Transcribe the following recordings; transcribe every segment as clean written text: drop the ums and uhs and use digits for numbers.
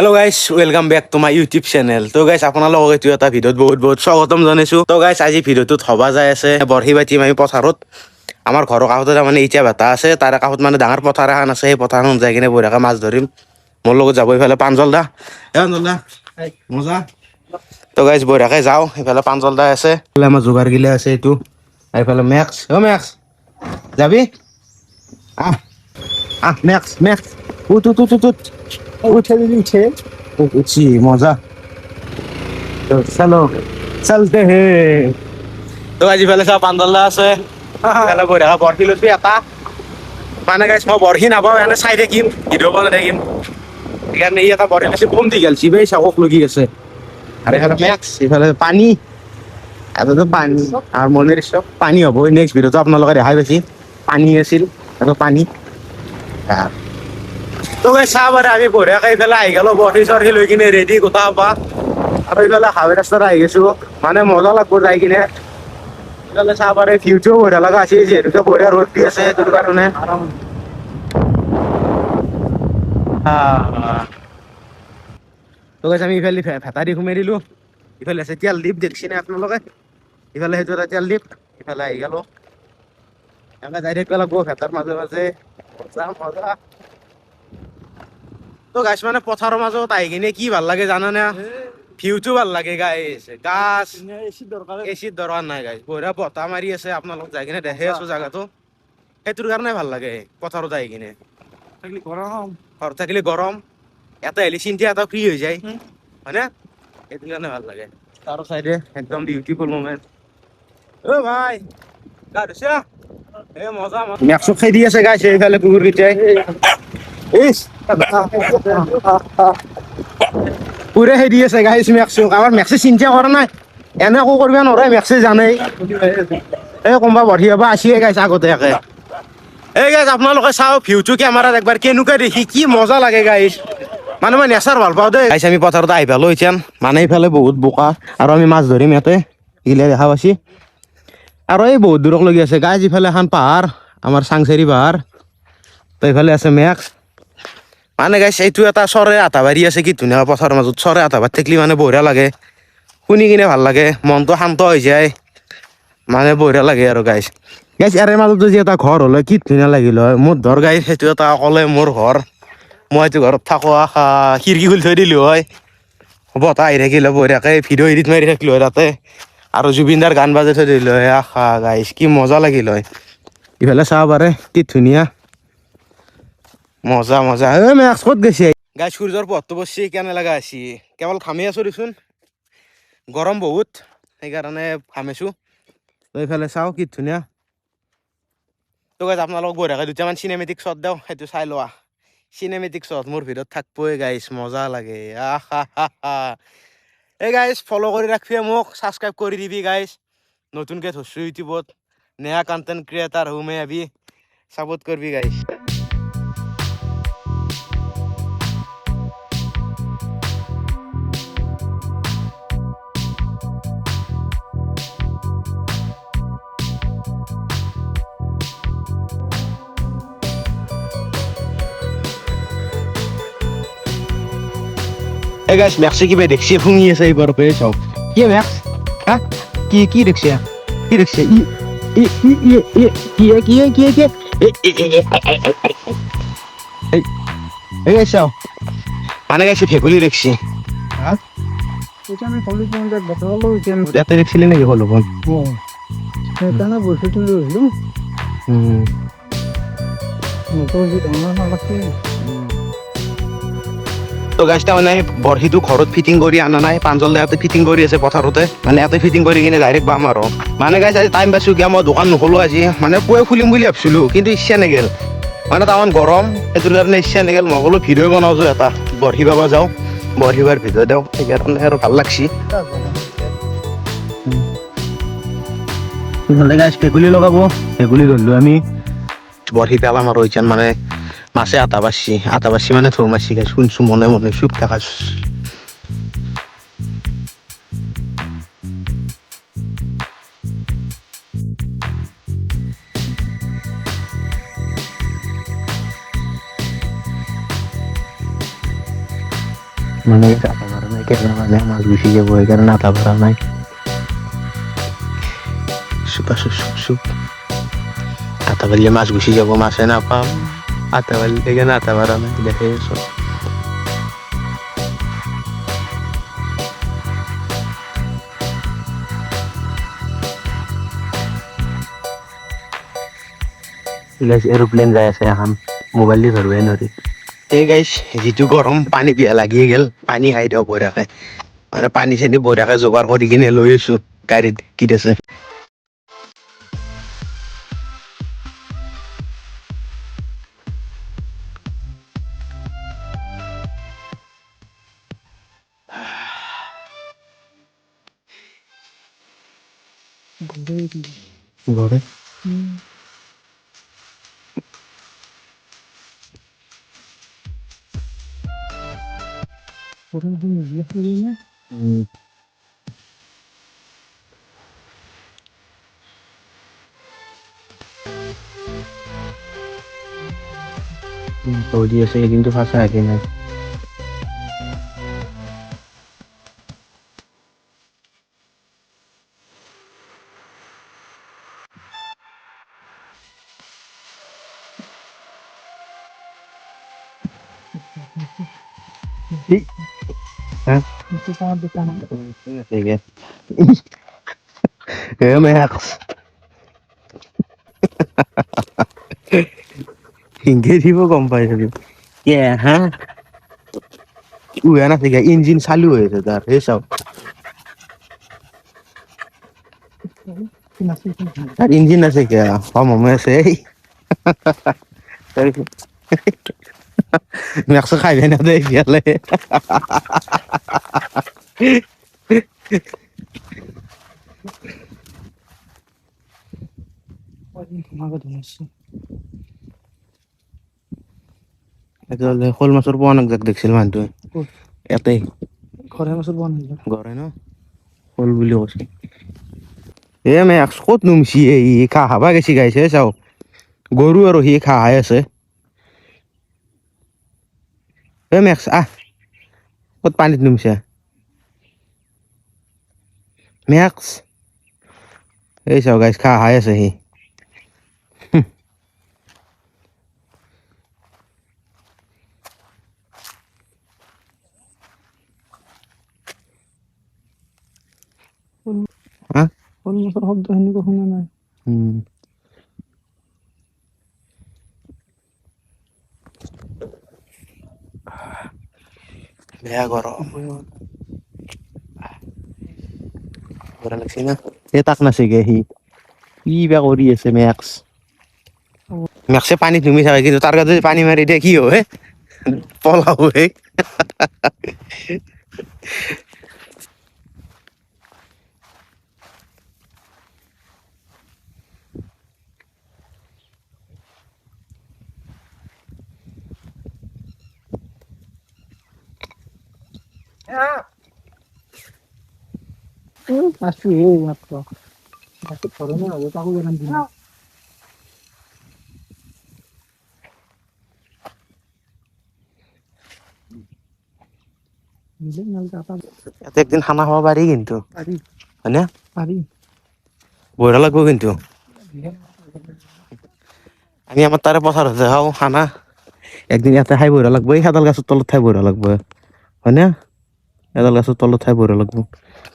Hello' guys welcome back to my YouTube channel. তো guys আপোনালোকক এইটো এটা ভিডিঅ'ত বহুত স্বাগতম জনাইছোঁ। তো গাইজ আজি ভিডিঅ'টোত হবা যাই আছে বৰশী বাতিম আমি পথাৰত। আমাৰ ঘৰৰ কাষতে তাৰমানে এতিয়া ভেটা আছে, তাৰে কাষত মানে ডাঙৰ পথাৰ এখন আছে। সেই পথাৰখন যাই কিনে বঢ়িয়াকৈ মাছ ধৰিম। মোৰ লগত যাব এইফালে পাঞ্জল দা। পাঞ্জল দা মজা। তো গাইজ বঢ়িয়াকৈ যাওঁ, এইফালে পাঞ্জল দা আছে, এইফালে আমাৰ যোগাৰ গিলা আছে। এইটো এইফালে মেক্স মেক্স যাবি আহ আহ মেক্স মেক্স উঠ উঠ উঠ উঠ উঠে উঠছি মজা। চলো চলতে হে। তো আজি ফালে চা পাঞ্জলদা আছে, এইফালে বঢ়িয়া বৰশী লৈছো এটা। মানে গাইছ মই বৰশী নাপাওঁ, এনে চাই থাকিম, ভিডিঅ' বনাই থাকিম। সেইকাৰণে ই এটা বৰশী লৈছে, বম দীঘল চিবেই চাকক লগি আছে। আৰু এইফালে মেক্স, এইফালে পানী, এটাতো পানী আৰু মনেৰ চব পানী হ'ব। নেক্সট ভিডিঅ'টো আপোনালোকে দেখাই পাইছি পানী আছিল, আৰু পানী। তো গাইছ চাহ বাৰু আমি বঢ়িয়াকৈ এইফালে আহি গ'লো বৰশী চৰশী লৈ কিনে ৰেডি গোটা হবা। আৰু এইফালে হাইৱে ৰাস্তাত আহি গৈছো, মানে মজা লাগব যাই কিনে। এইফালে চাহ পাৰে ভিউটোও বঢ়িয়া লগা আছে, যিহেতুকে বঢ়িয়া ৰ'দ দি আছে সেইটো কাৰণে। তো গাইছ আমি ইফালে ভেটা দি সোমাই দিলো। ইফালে আছে তেল ডিপ, দেখছি নে আপোনালোকে? ইফালে সেইটো এটা তেল ডিপ, ইফালে আহি গ'লো। এনেকৈ যাই থাকিব লাগব ভেটাৰ মাজে মাজে, মজা মজা। তো গাইছ মানে পথাৰৰ মাজত আহি কিনে কি ভাল লাগে জানানে? ভিউটো ভাল লাগে গাইছ, গাছ এচিৰ দৰকাৰ নাই গাইছ, বঢ়িয়া বতাহ মাৰি আছে। আপোনালোক যাই কিনে দেখি আছো জাগাটো, সেইটোৰ কাৰণে ভাল লাগে পথাৰত আহি কিনে। ঘৰত থাকিলে গৰম, এটা আহিলে চিন্তা এটা ফ্ৰী হৈ যায়, হয়নে? সেইটো কাৰণে ভাল লাগে। তাৰ চাইডে একদম বিউটিফুল মোমেন্ট। অ ভাই গা ধুইছা? এ মজা মজা। মেক্সো খাই দি আছে গাইছ এইফালে কুকুৰকেইটাই। পুৰা হেৰি আছে গাইছ মেক্সক। আমাৰ মেক্সে চিন্তা কৰা নাই, এনে একো কৰিব নোৱাৰে, মেক্সে জানেই। এই কোনোবা বঢ়ি হবা আহিয়ে গাইছ আগতীয়াকে। এই গাইছ আপোনালোকে চাওক ভিউটো কেমেৰাত একবাৰ কেনেকুৱা দেখি কি মজা লাগে গাইছ। মানে মই নেচাৰ ভাল পাওঁ দেই গাইছ। আমি পথাৰত আহি পালো এতিয়া, মানে এইফালে বহুত বোকা আৰু আমি মাছ ধৰিম ইয়াতে, গিলে দেখা পাইছি। আৰু এই বহুত দূৰক লগি আছে গাইছ। ইফালে এখন পাহাৰ, আমাৰ চাংচাৰি পাহাৰ। তো এইফালে আছে মেক্স। মানে গাইছ এইটো এটা চৰে আটাবাৰী আছে, কি ধুনীয়া পথাৰৰ মাজত চৰে আটাবাৰী থাকিলে মানে বঢ়িয়া লাগে, শুনি কিনে ভাল লাগে, মনটো শান্ত হৈ যায়, মানে বঢ়িয়া লাগে আৰু গাইছ। গাইছ ইয়াৰে মাজতো যে এটা ঘৰ হ'লে কি ধুনীয়া লাগিল হয়। মোৰ ধৰ গাইছ সেইটো এটা অকলে মোৰ ঘৰ, মই এইটো ঘৰত থাকো, খিৰিকী খুলি থৈ দিলো হয়, বতাহ আহি থাকিলে বঢ়িয়াকে ভিডিঅ' এডিট মাৰি থাকিলো হয় তাতে, আৰু জুবিনদাৰ গান বাজাই থৈ দিলো হয়। গাইছ কি মজা লাগিল হয়। ইফালে চাব পাৰে কি ধুনীয়া, মজা মজা। এই মেক্স ক'ত গৈছে গাইছ? সূৰ্যৰ পোহৰটো পৰছি, কেনে লগা হৈছে? কেৱল ঘামি আছো দেচোন, গৰম বহুত, সেইকাৰণে ঘামিছো। এইফালে চাওঁ কি ধুনীয়া। তো গাইছ আপোনালোকক বঢ়িয়াকৈ দুটামান চিনেমেটিক শ্বট দিওঁ, সেইটো চাই লোৱা। চিনেমেটিক শ্বট মোৰ ভিডিঅ'ত থাকবই গাইছ, মজা লাগে। এই গাইছ ফ'ল' কৰি ৰাখিবি মোক, ছাবস্ক্ৰাইব কৰি দিবি গাইছ। নতুনকৈ ধৰছোঁ ইউটিউবত, নয়া কণ্টেণ্ট ক্ৰিয়েটাৰ হওঁ মই আবি, ছাপোৰ্ট কৰিবি গাইছ। এই গাইছ মেক্সে কিবা দেখছি, শুঙি আছে এইবাৰ পে চাওক। কি মেক্স? হা কি কি দেখছি? কি দেখছি? ই ই ই ই কি কি কি কি এই গাইছ চাও, মানে গাইছ ভেকুলী দেখছি। হা এটা আমি হলু কোন যে বতলো কেন এতে দেখছিলি নাকি হলু কোন? ও সেটানা বসিছিল হলু। মোটর যে অনলাইন লাগছে। তো গাইছটা মানে বৰশীটো ঘৰত ফিটিং কৰি আনা নাই, পাঞ্জল দাহঁতে ফিটিং কৰি আছে পথাৰতে, মানে ইয়াতে ফিটিং কৰি কিনে ডাইৰেক্ট বাম আৰু। মানে গাইছ আজি টাইম পাইছো কিয়, মই দোকান নোখোলো আজি, মানে পুৱাই খুলিম বুলি ভাবিছিলো, কিন্তু ইচ্ছা নেগেল, মানে তামান গৰম, সেইটোৰ কাৰণে ইচ্ছা নেগেল। মই বোলো ভিডিঅ' বনাওঁছো এটা, বৰশী বাব যাওঁ, বৰশী বাৰ ভিডিঅ' দিওঁ, সেইকাৰণে আৰু ভাল লাগছি। ইফালে গাইছ ভেকুলী লগাব, ভেকুলী ধৰিলো আমি, বৰশী পেলাম আৰু এতিয়া মানে মাছে আটা বাচছি মানে থৌ মাৰছি গাইছ, শুনছো মনে মনে চুপ থাকা। মানে আটা ভরা নাই কেন মানে মাছ গুছি যাবো এই কারণে আটা ভরা নাই সুপা সুপ আটা বাড়লে মাছ গুছি যাব মাছে না পাম আটা বাড়লে এখানে আটা ভরা নাই দেখে সব এরোপ্লেন যাই আছে এখন মোবাইল দি ধরবে নদী এই গাইছ যিটো গৰম পানী পিয়া লাগি গেল পানী খাই দিওঁ বঢ়িয়াকে মানে পানী চানী বঢ়িয়াকে যোগাৰ কৰি কিনে লৈ আছো গাড়ীত কি আছে ঘৰে দৌৰি আছে কিন্তু ফাঁচা আহি নাই হিংগে দিব গম পাই যাবি হা উয়া নাছে ইঞ্জিন চালু হয়েছে তার এই সব তার ইঞ্জিন আছে কে কম আছে এই মেক্সো খাইবে না দেই গেলে শোল মাছৰ পোৱা নাযাক দেখছিল মানুহটোৱে ইয়াতে ঘৰে মাছৰ পোৱা নাযাক ঘৰে ন শোল বুলি কৈছে এ মেক্স ক'ত নুমছি এই খা খাবা গেছি গাইছে চাও গৰু আৰু সি খাই আছে এ মেক্স আহ ক'ত পানীত নুমছা মেক্স এই চাও গাইছ খা খাই আছে সি হা শোল মাছৰ শব্দ সেনেকুৱা শুনা নাই বেয়া গৰম গৰম লাগছে না এই তাক নাচিগে সি কি বা কৰি আছে মেক্স মেক্সে পানীত নুমি থাকে কিন্তু তাৰ গাত যদি পানী মাৰি দিয়ে কি হয় পলাব মাছটো এই মাত্ৰ মাছটো ধৰে না হ'ব তাকো জানাম দিম একদিন খানা খাব পাৰি কিন্তু হয়নে পাৰি বঢ়িয়া লাগব কিন্তু আমি আমাৰ তাৰে পথাৰতে খাওঁ খানা একদিন ইয়াতে খাই বঢ়িয়া লাগব এই সাডাল গাছৰ তলত খাই বঢ়িয়া লাগব হয়নে এডাল গাছৰ তলত খাই বঢ়িয়া লাগব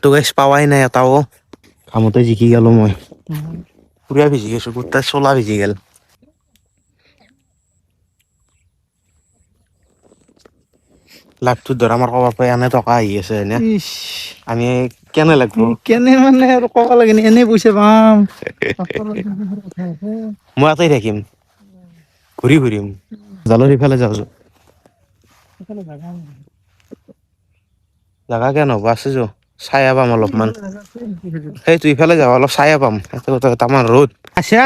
তো গাইছ পাৱাই নাই এটাও কামতে জিকি গেলো মই পুৰা ভিজি গৈছো গোটেই চোলা ভিজি গেল লাইফটোত ধৰা আমাৰ ক'ব পাৰে এনে টকা আহি আছে এনে আমি কেনে লাগব কেনে মানে আৰু ক'ব লাগে এনে পইচা পাম মই ইয়াতে থাকিম ঘূৰি ঘূৰিম জালৰ সিফালে যাওঁ জাগা কিয় নহ'ব আছে যো চায়া পাম অলপমান সেইটো ইফালে যাওঁ অলপ চায়া পাম তামান ৰ'দ আছা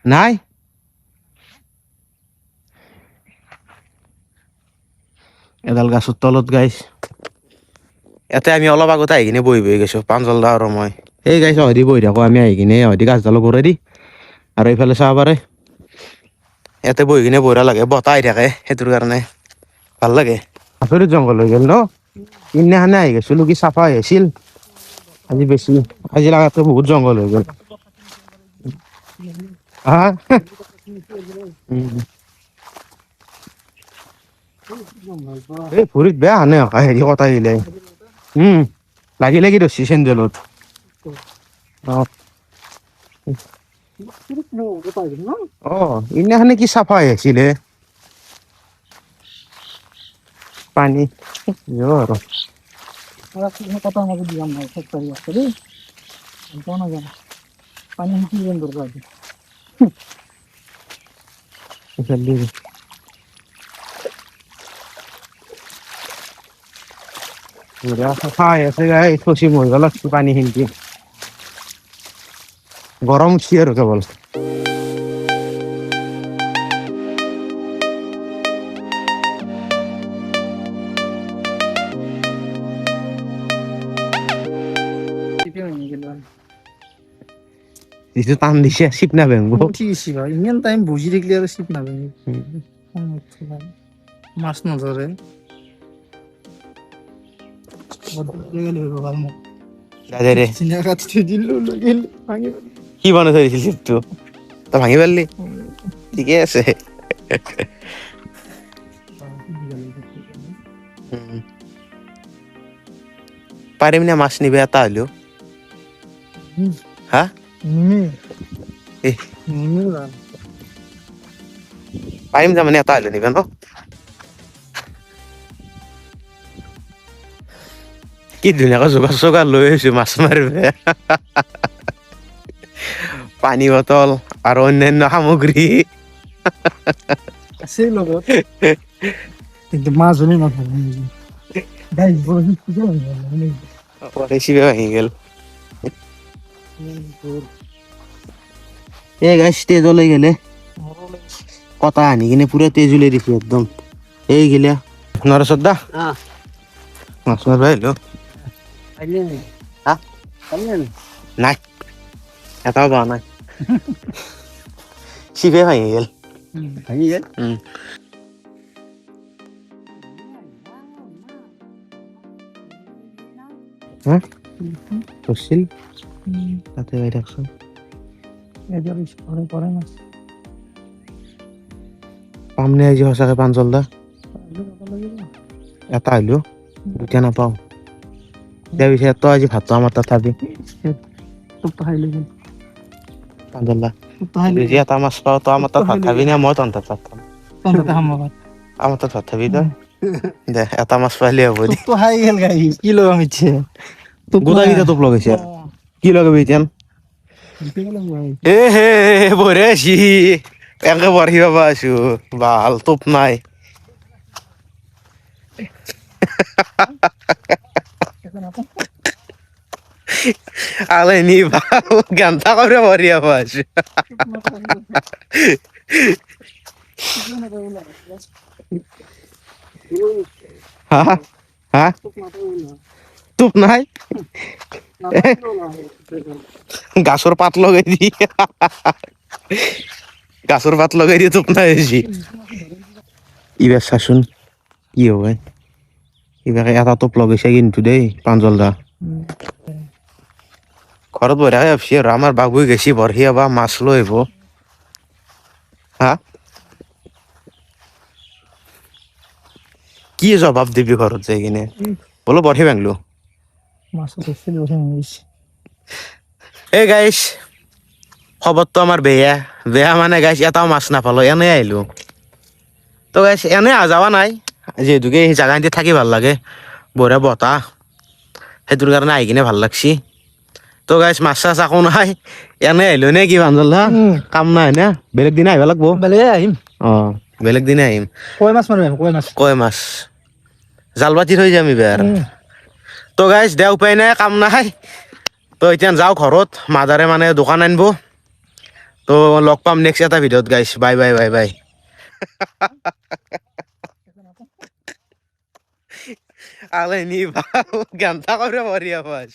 নাই এডাল গাছৰ তলত গাইছ ইয়াতে আমি অলপ আগতে আহি কিনে বহি গৈছো পাঞ্জল দা আৰু মই এই গাইছ হয়দি বহি থাকো আমি আহি কিনে হয়দি গাছডালৰ ঘূৰাই দি আৰু এইফালে চাব পাৰে ইয়াতে বহি কিনে বঢ়িয়া লাগে বতাহ আহি থাকে সেইটোৰ কাৰণে ভাল লাগে আচৰিত জংঘল হৈ গ'ল ন ইদিনাখনে আহি গৈছিলো কি চাফা হৈ আছিল আজি বেছি আজি লাগাতকে বহুত জংঘল হৈ গ'ল হা এই ভৰিত বেয়া হানে হেৰি কটাই দিলে লাগি লাগি ধৰছি চেন্দেলত ইদিনাখনে কি চাফা হৈ আছিলে পানী আৰু চাফা হৈ আছে গাই ফচি মৰিব লাগছে পানীখিনি গৰম উঠছি আৰু কেৱল যিটো টান দিছে চিপ নাভাঙিব ইমান টাইম বহি থাকিলে আৰু চিপ নাভাঙে মাছ নধৰে কি বনাই থৈ দিছিল চিপটো তই ভাঙি পাৰিলি ঠিকে আছে পাৰিম নে মাছ নিবে এটা হলেও হা পাৰিম তাৰমানে এটা হলেও নিবা ন কি ধুনীয়াকৈ যোগাৰ চোগাৰ লৈ আহিছো মাছ মাৰিব পানী বটল আৰু অন্যান্য সামগ্ৰী আছে লগত কিন্তু মাছ হলে নাথাকে ৰেচিপি ভাঙি গেল এই গাছ তেজলৈ গেলে কটা আনি কিনে পুৰা তেজ উলাই দিছে একদম এই গেলা নৰসত দা মাছ মাৰিব আহিলো নাই এটাও পোৱা নাই চিপে ভাঙি গেল ধরছিল তাতে গাই থাকছো পামনে আজি সঁচাকে পাঞ্চল দা এটা হইলো দুটা নাপাও দেয়া পিছে তো আজি ভাতটো আমার তাত থাকি পাঞ্চল দা যদি এটা মাছ পাও তো আমার তাত ভাত খাবি না মই তন্তার তাত খাম আমার তাত ভাত খাবি তই দে এটা মাছ পাইলে হব দি কি লগাম ইচ্ছে গোটা গিটা টোপ লগাইছে কি লগাবি এতিয়া এ হে বৰে আছি একে বৰহি পাবা আছো ভাল টোপ নাই আলে নি ভাল গান্তা কৰে বৰহি পাবা আছো হা হা টোপ নাই গাছৰ পাত লগাই দি গাছৰ পাত লগাই দি টোপ নাই বেছি ইবাৰ চাচোন কি হবে ইবাৰ এটা টোপ লগাইছে কিন্তু দেই পাঞ্জল দা ঘৰত বহি থাকে ভাবছি আৰু আমাৰ বাবুই গেছি বৰহি হবা মাছ লৈ আহিব হা কি জবাব দিবি ঘৰত যাই কিনে বোলো বৰহি ভাঙলো এই গাইছ খবৰটো আমাৰ বেয়া বেয়া মানে গাইছ এটাও মাছ নাপালো এনে আহিলো তো গাইছ এনে যাৱা নাই যিহেতুকে সেই জাগাখিনিত থাকি ভাল লাগে বঢ়িয়া বতাহ সেইটোৰ কাৰণে আহি কিনে ভাল লাগছি তো গাইছ মাছ চাছ একো নাই এনে আহিলো নে কি বান্দল দা কাম নাই না বেলেগ দিনা আহিব লাগব আহিম বেলেগ দিনা আহিম কয় মাছ মাৰিম কয় মাছ জাল পাতি থৈ যাম এইবাৰ তো গাইছ দে উপায় নাই কাম নাই তো এতিয়া যাওঁ ঘৰত মাদাৰে মানে দোকান আনিব তো লগ পাম নেক্সট এটা ভিডিঅ'ত গাইছ বাই বাই বাই বাই আলে নি ভাল গান্তা করে বরিয়া পাস